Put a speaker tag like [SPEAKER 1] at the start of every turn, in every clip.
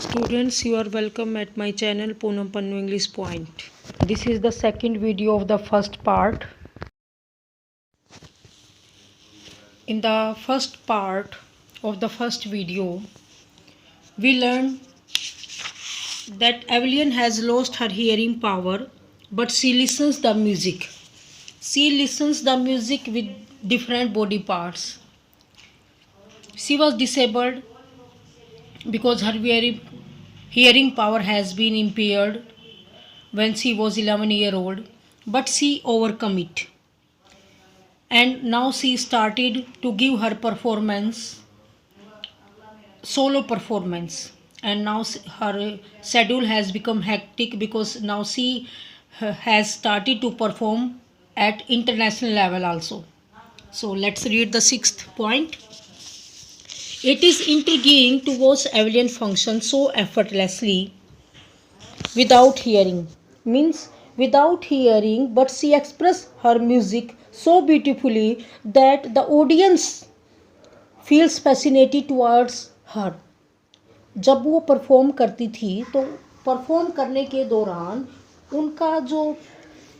[SPEAKER 1] Students, you are welcome at my channel Poonam Pannu English Point. This is the second video of the first part. In the first part of the first video, we learned that Evelyn has lost her hearing power, but she listens the music. She listens the music with different body parts. She was disabled because her hearing power has been impaired when she was 11-year-old, but she overcome it. And now she started to give her performance, solo performance. And now her schedule has become hectic because now she has started to perform at international level also. So let's read the sixth point. It is intriguing to watch Evelyn function so effortlessly without hearing. Means without hearing, but she expresses her music so beautifully that the audience feels fascinated towards her. जब वो perform करती थी तो perform करने के दौरान उनका जो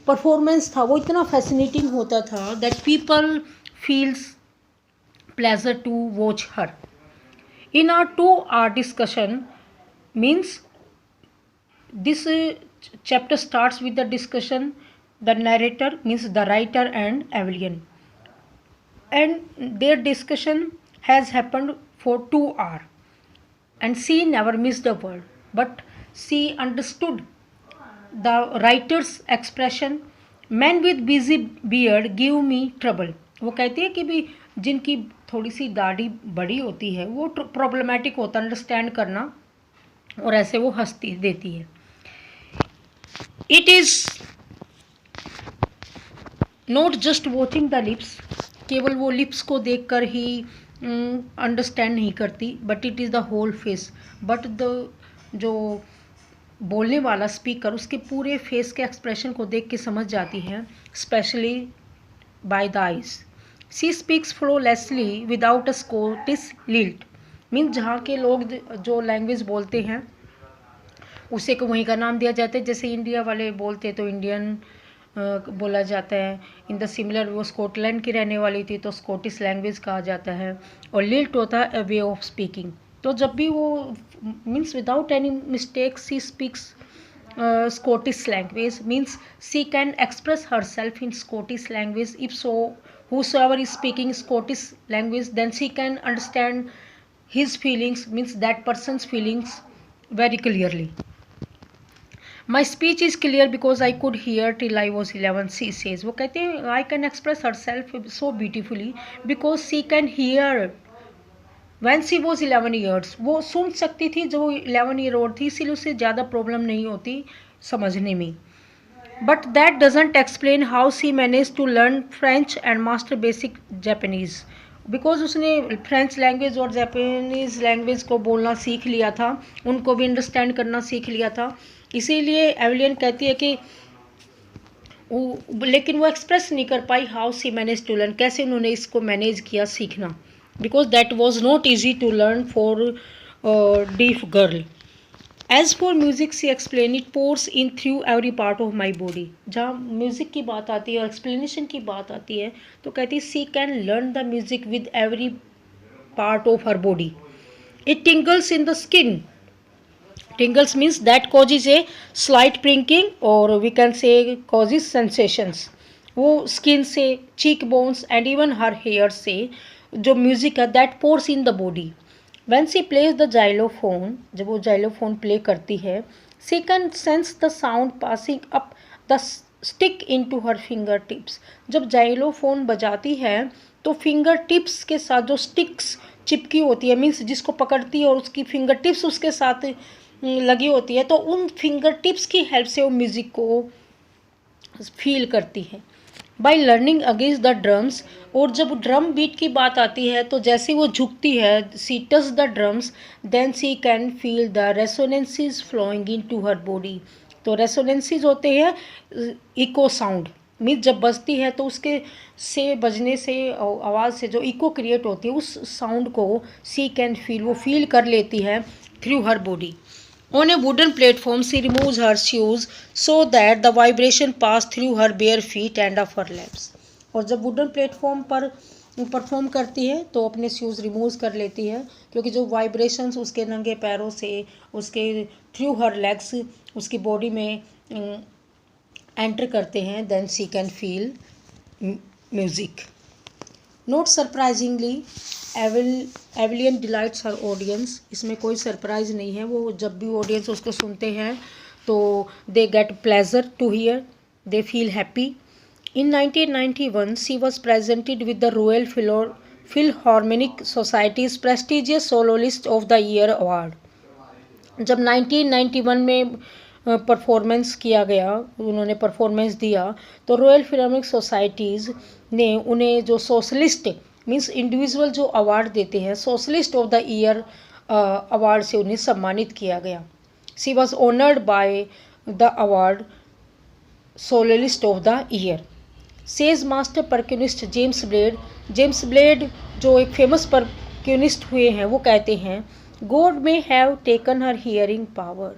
[SPEAKER 1] परफॉर्मेंस था वो इतना फैसिनेटिंग होता था that people feels pleasure to watch her. In our 2-hour discussion, means this chapter starts with the discussion, the narrator means the writer and Evelyn, and their discussion has happened for 2 hours, and she never missed a word, but she understood the writer's expression. Men with busy beard give me trouble. वो कहती है कि भी जिनकी थोड़ी सी दाढ़ी बड़ी होती है वो प्रॉब्लमेटिक होता है अंडरस्टैंड करना, और ऐसे वो हंसती देती है. It is not just watching the lips, केवल वो लिप्स को देखकर ही अंडरस्टैंड नहीं करती, but it is the whole face. But the जो बोलने वाला स्पीकर उसके पूरे फेस के एक्सप्रेशन को देख के समझ जाती है, specially by the eyes. She speaks flawlessly without a Scottish lilt. Means जहाँ के लोग जो लैंग्वेज बोलते हैं उसे को वहीं का नाम दिया जाता है. जैसे इंडिया वाले बोलते तो इंडियन बोला जाता है. इन द सिमिलर वो स्कॉटलैंड की रहने वाली थी तो स्कॉटिश लैंग्वेज कहा जाता है. और लिल्ट होता है वे ऑफ स्पीकिंग. तो जब भी वो means without any mistake she speaks Scottish language, means she can express herself in Scottish language. If so, whosoever is speaking Scottish language, then she can understand his feelings, means that person's feelings very clearly. My speech is clear because I could hear till I was 11, she says. वो कहते हैं I can express herself so beautifully because she can hear. When she was 11 years, वो सुन सकती थी. जो 11 year old थी इसलिए उसे ज़्यादा प्रॉब्लम नहीं होती समझने में. But that doesn't explain how she manage to learn French and master basic Japanese. Because उसने फ्रेंच लैंग्वेज और जापानीज़ लैंग्वेज को बोलना सीख लिया था, उनको भी अंडरस्टैंड करना सीख लिया था. इसीलिए एवलियन कहती है कि लेकिन वो एक्सप्रेस नहीं कर पाई how she manage to learn, कैसे उन्होंने इसको मैनेज किया सीखना. Because that was not easy to learn for a deaf girl. As for music, she explained, it pours in through every part of my body. जहाँ music की बात आती है और एक्सप्लेनेशन की बात आती है तो कहती है she can learn the music with every part of her body. It tingles in the skin. Tingles means that causes a slight prickling, or we can say causes sensations. वो स्किन से, cheek bones and even her hair से जो music है that pores in the body. When she plays the xylophone, जब वो xylophone play करती है, she can sense the sound passing up the stick into her finger tips. जब xylophone बजाती है तो फिंगर टिप्स के साथ जो स्टिक्स चिपकी होती है, मीन्स जिसको पकड़ती है और उसकी फिंगर टिप्स उसके साथ लगी होती है, तो उन फिंगर टिप्स की हेल्प से वो म्यूज़िक को फील करती है. By learning against the drums. और जब ड्रम बीट की बात आती है तो जैसे वो झुकती है, she touch the drums, then she can feel the resonances flowing into her body. तो रेसोनेंसीज होते हैं इको साउंड. मीन्स जब बजती है तो उसके से बजने से आवाज़ से जो इको क्रिएट होती है उस साउंड को सी कैन फील, वो फील कर लेती है through her body. On a wooden platform, she removes her shoes so that the vibration pass through her bare feet and up her legs. और जब वुडन प्लेटफॉर्म पर परफॉर्म करती है तो अपने शूज़ रिमूव कर लेती है, क्योंकि जो वाइब्रेशंस उसके नंगे पैरों से उसके थ्रू हर लेग्स उसकी बॉडी में एंटर करते हैं. Then she can feel music. Not surprisingly Evelyn delights her audience. इसमें कोई सरप्राइज नहीं है, वो जब भी ऑडियंस उसको सुनते हैं तो they get pleasure to hear, they feel happy. In 1991, she was presented with the Royal Philharmonic Society's prestigious Soloist of the Year award. जब 1991 में परफॉर्मेंस किया गया, उन्होंने परफॉर्मेंस दिया, तो रॉयल फिल्हार्मोनिक सोसाइटीज़ ने उन्हें जो सोशलिस्ट मीन्स इंडिविजुअल जो अवार्ड देते हैं, socialist of the year award से उन्हें सम्मानित किया गया. She was honoured by the award soloist of the year. Says master percussionist James Blade जो एक फेमस परक्यूनिस्ट हुए हैं, वो कहते हैं, God may have taken her hearing power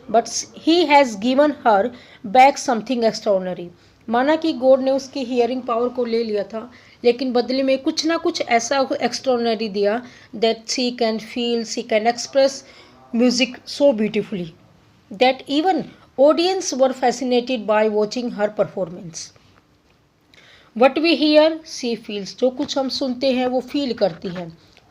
[SPEAKER 1] but he has given her back something extraordinary. माना कि God ने उसकी हियरिंग पावर को ले लिया था, लेकिन बदले में कुछ ना कुछ ऐसा एक्स्ट्राऑर्डिनरी दिया that she can feel, she can express music so beautifully that even audience were fascinated by watching her performance. What we hear she feels. जो कुछ हम सुनते हैं वो फील करती है.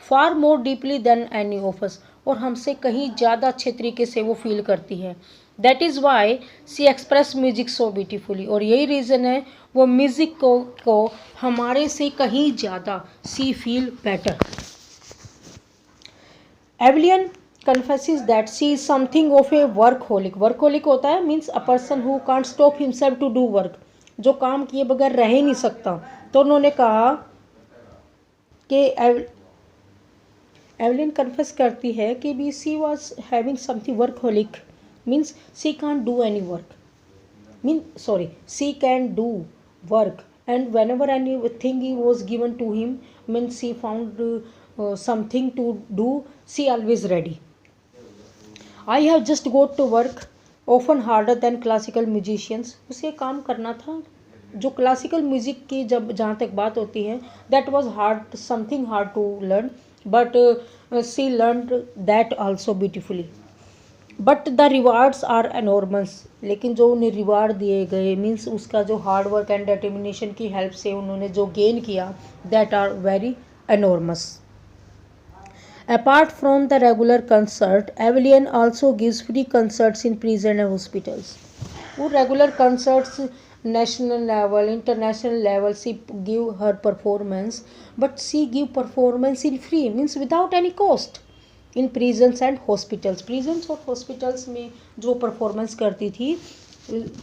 [SPEAKER 1] Far more deeply than any of us. और हमसे कहीं ज़्यादा अच्छे तरीके से वो फील करती है. That is why she express music so beautifully. और यही रीज़न है वो म्यूज़िक को हमारे से कहीं ज़्यादा she feel better. Evelyn confesses that she is something of a workaholic. Workaholic होता है means a person who can't stop himself to do work, जो काम किए बगैर रह ही नहीं सकता. तो उन्होंने कहा कि एवलिन कन्फेस करती है कि भी she was having something workaholic means she can't do any work she can do work and when ever any thing he was given to him means she found something to do, she always ready. I have just got to work often harder than classical musicians. उसे काम करना था जो classical music की जब जहाँ तक बात होती है that was hard, something hard to learn, but she learned that also beautifully. But the rewards are enormous. लेकिन जो उन्हें रिवार्ड दिए गए मीन्स उसका जो हार्ड वर्क एंड डिटर्मिनेशन की हेल्प से उन्होंने जो गेन किया that are very enormous. Apart from the regular concert, Evelyn also gives free concerts in prison and hospitals. वो regular concerts national level, international level she give her performance, but she give performance in free means without any cost in prisons and hospitals. Prisons और hospitals में जो performance करती थी,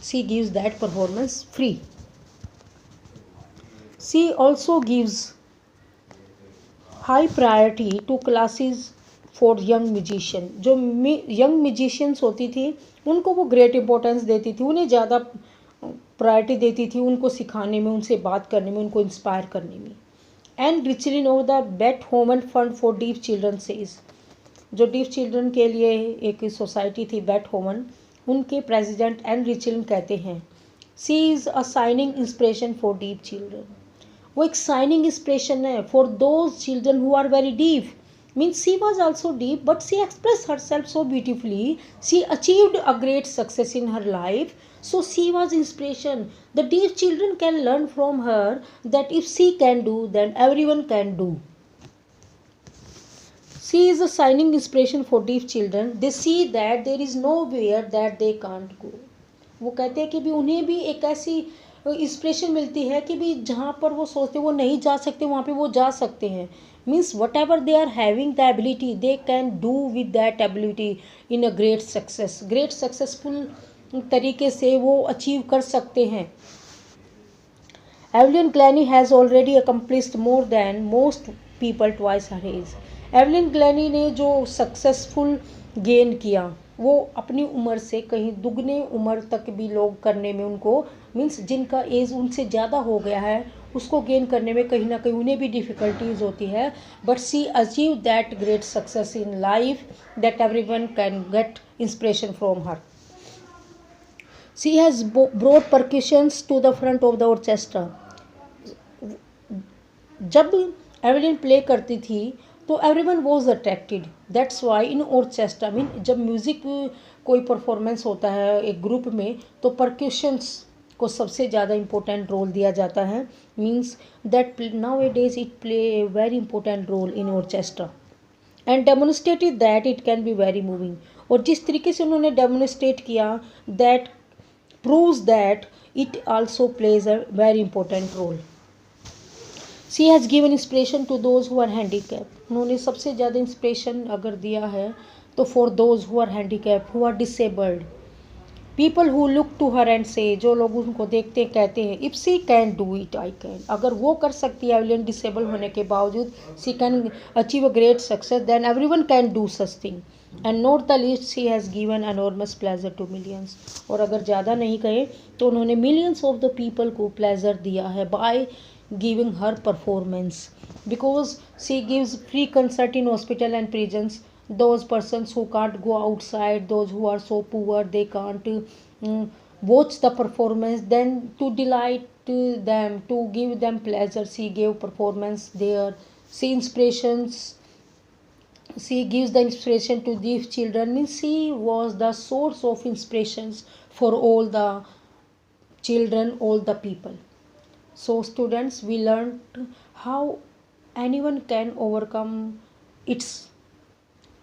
[SPEAKER 1] she gives that performance free. She also gives high priority to classes for young musician. जो young musicians होती थी उनको वो ग्रेट इंपॉर्टेंस देती थी, उन्हें ज़्यादा प्रायोरिटी देती थी उनको सिखाने में, उनसे बात करने में, उनको इंस्पायर करने में. Ann Richlin of the Beethoven fund for deaf children says. जो डीफ चिल्ड्रन के लिए एक सोसाइटी थी बेट होमन, उनके प्रेसिडेंट एंड रिचलिन कहते हैं, she is a signing inspiration for deaf children. वो एक साइनिंग इंस्पिरेशन है for those children who are very deep means she was also deep but she express her self so beautifully. She achieved a great success in her life, so she was inspiration. The deep children can learn from her that if she can do then every one can do. She is a signing inspiration for deep children. They see that there is no where that they can't go. वो कहते हैं कि भी उन्हें भी एक ऐसी inspiration मिलती है कि भी जहाँ पर वो सोचते वो नहीं जा सकते वहाँ पे वो जा सकते हैं. Means whatever they are having the ability they can do with that ability in a great success. Great successful तरीके से वो अचीव कर सकते हैं. Evelyn Glennie has already accomplished more than most people twice her age. Evelyn Glennie ने जो successful gain किया वो अपनी उम्र से कहीं दुगने उम्र तक भी लोग करने में उनको मीन्स जिनका एज उनसे ज़्यादा हो गया है उसको गेन करने में कहीं ना कहीं उन्हें भी डिफ़िकल्टीज होती है, but she achieve that great success in life that everyone can get inspiration from her. She has brought percussions to the front of the orchestra. जब एवेलिन प्ले करती थी तो everyone was attracted. That's why in orchestra mean जब music कोई performance होता है एक group में तो परक्यूशंस को सबसे ज़्यादा इम्पोर्टेंट रोल दिया जाता है. Means that now a days it play a very important role in orchestra and demonstrated that it can be very moving. और जिस तरीके से उन्होंने डेमोन्स्ट्रेट किया that proves that it also plays a very important role. She has given inspiration to those who are handicapped. उन्होंने सबसे ज़्यादा inspiration अगर दिया है तो for those who are handicapped, who are disabled. People who look to her and say, जो लोग उनको देखते कहते हैं if she can do it, I can. अगर वो कर सकती है एवेलिन डिसेबल होने के बावजूद, she can achieve a great success, then everyone can do such thing. And not the least, she has given enormous pleasure to millions. और अगर ज़्यादा नहीं कहे तो उन्होंने millions of the people को pleasure दिया है by giving her performance, because she gives free concert in hospital and prisons. Those persons who can't go outside, those who are so poor they can't watch the performance, then to delight them, to give them pleasure, she gave performance there. She gives the inspiration to these children. Means she was the source of inspirations for all the children, all the people. So students, we learned how anyone can overcome its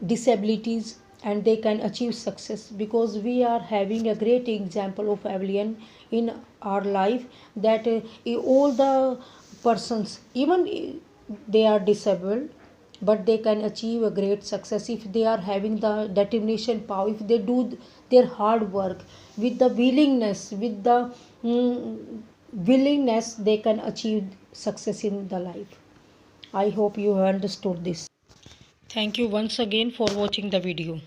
[SPEAKER 1] disabilities and they can achieve success, because we are having a great example of Evelyn in our life, that all the persons, even they are disabled, but they can achieve a great success if they are having the determination power, if they do their hard work with the willingness, with the willingness, they can achieve success in the life. I hope you have understood this. Thank you once again for watching the video.